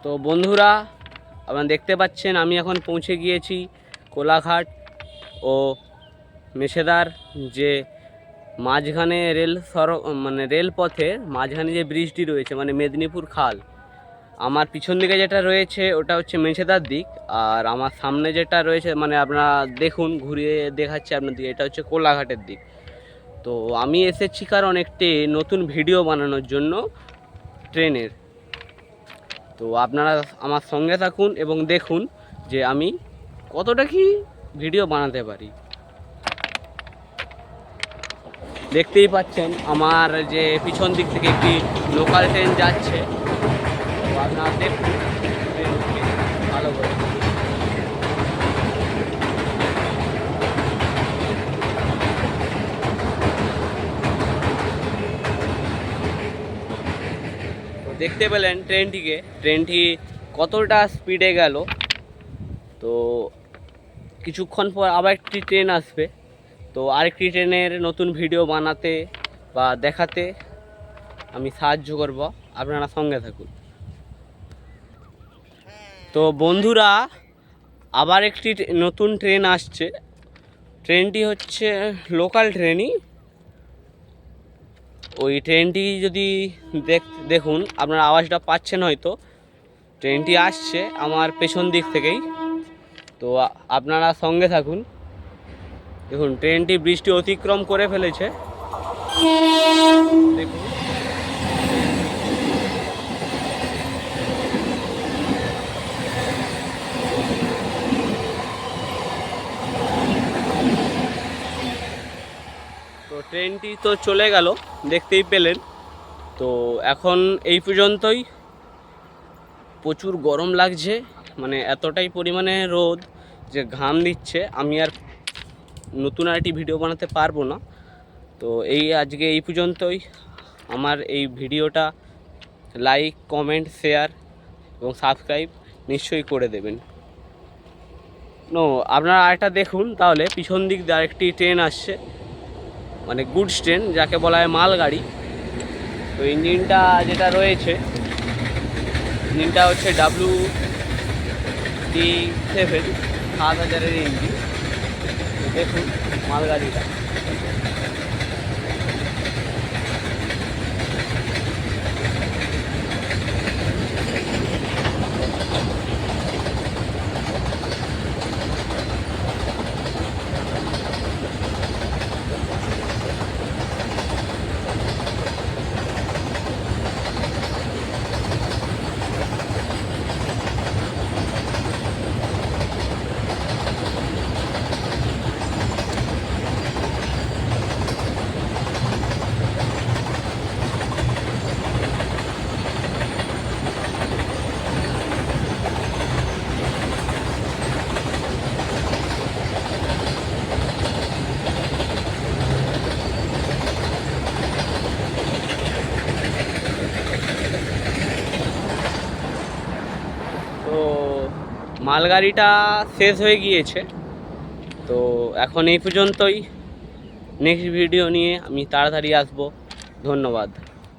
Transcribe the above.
তো বন্ধুরা, আপনারা দেখতে পাচ্ছেন আমি এখন পৌঁছে গিয়েছি কোলাঘাট ও মেছেদার যে মাঝখানে রেলপথের মাঝখানে যে ব্রিজটি রয়েছে, মানে মেদিনীপুর খাল। আমার পিছন দিকে যেটা রয়েছে ওটা হচ্ছে মেছেদার দিক, আর আমার সামনে যেটা রয়েছে, মানে আপনারা দেখুন, ঘুরিয়ে দেখাচ্ছি আপনাদের, এটা হচ্ছে কোলাঘাটের দিক। তো আমি এসেছি কারণ একটি নতুন ভিডিও বানানোর জন্য ট্রেনের। তো আপনারা আমার সঙ্গে থাকুন এবং দেখুন যে আমি কতটা কি ভিডিও বানাতে পারি। দেখতেই পাচ্ছেন আমার যে পিছন দিক থেকে একটি লোকাল ট্রেন যাচ্ছে। তো আপনারা দেখুন ট্রেনকে ভালো করে। তো দেখতে পেলেন ট্রেনটি কতটা স্পিডে গেল। তো কিছুক্ষণ পর আবার একটি ট্রেন আসবে, তো আরেকটি ট্রেনের নতুন ভিডিও বানাতে বা দেখাতে আমি সাহায্য করব, আপনারা সঙ্গে থাকুন। তো বন্ধুরা, আবার একটি নতুন ট্রেন আসছে। ট্রেনটি হচ্ছে লোকাল ট্রেনই। ওই ট্রেনটি যদি দেখুন, আপনারা আওয়াজটা পাচ্ছেন হয়তো। ট্রেনটি আসছে আমার পেছন দিক থেকেই, তো আপনারা সঙ্গে থাকুন। দেখুন ট্রেনটি বৃষ্টি অতিক্রম করে ফেলেছে, দেখুন। তো ট্রেনটি তো চলে গেল, দেখতেই পেলেন। তো এখন এই পর্যন্তই। প্রচুর গরম লাগছে, মানে এতটাই পরিমাণে রোদ যে ঘাম দিচ্ছে। আমি আর নতুন আরেকটি ভিডিও বানাতে পারবো না। তো আজকে এই পর্যন্তই। আমার এই ভিডিওটা লাইক, কমেন্ট, শেয়ার এবং সাবস্ক্রাইব নিশ্চয়ই করে দেবেন। আপনারা আরেকটা দেখুন তাহলে, পিছন দিক দিয়ে আরেকটি ট্রেন আসছে, মানে গুডস ট্রেন, যাকে বলা হয় মালগাড়ি। তো ইঞ্জিনটা যেটা রয়েছে, ইঞ্জিনটা হচ্ছে WD-7 7000-এর ইঞ্জিন। দেখুন মালগাড়িটা। তো মালগাড়িটা শেষ হয়ে গিয়েছে। তো এখন এই পর্যন্তই। নেক্সট ভিডিও নিয়ে আমি তাড়াতাড়ি আসবো। ধন্যবাদ।